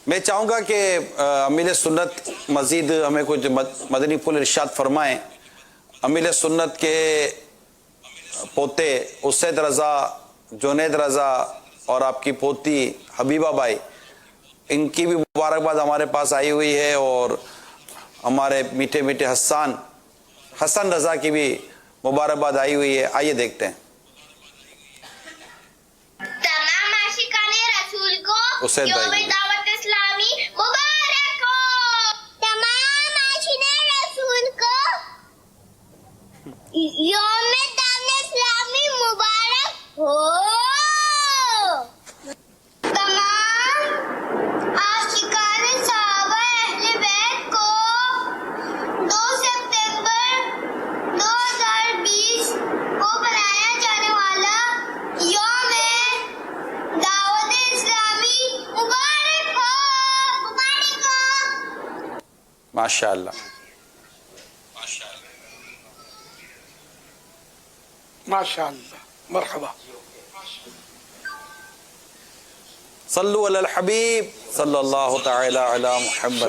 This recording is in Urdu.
میں چاہوں گا کہ امیر سنت مزید ہمیں کچھ مدنی پھول ارشاد فرمائیں. امیر سنت کے پوتے اسید رضا، جنید رضا اور آپ کی پوتی حبیبہ بائی، ان کی بھی مبارکباد ہمارے پاس آئی ہوئی ہے، اور ہمارے میٹھے میٹھے حسن رضا کی بھی مبارکباد آئی ہوئی ہے. آئیے دیکھتے ہیں. تمام عاشقان رسول کو اسید یوم بھائی دعوت اسلامی مبارک ہو. تمام عاشقان رسول کو یوم دعوت اسلامی مبارک ہو. تمام عاشقان صحابہ اہل بیت کو 2 ستمبر 2020 کو منایا جانے والا یوم دعوت اسلامی مبارک ہو. مبارک ہو. ماشاء اللہ. ماشاءاللہ. مرحبا. صلو علی الحبیب صلی اللہ تعالی علی محمد.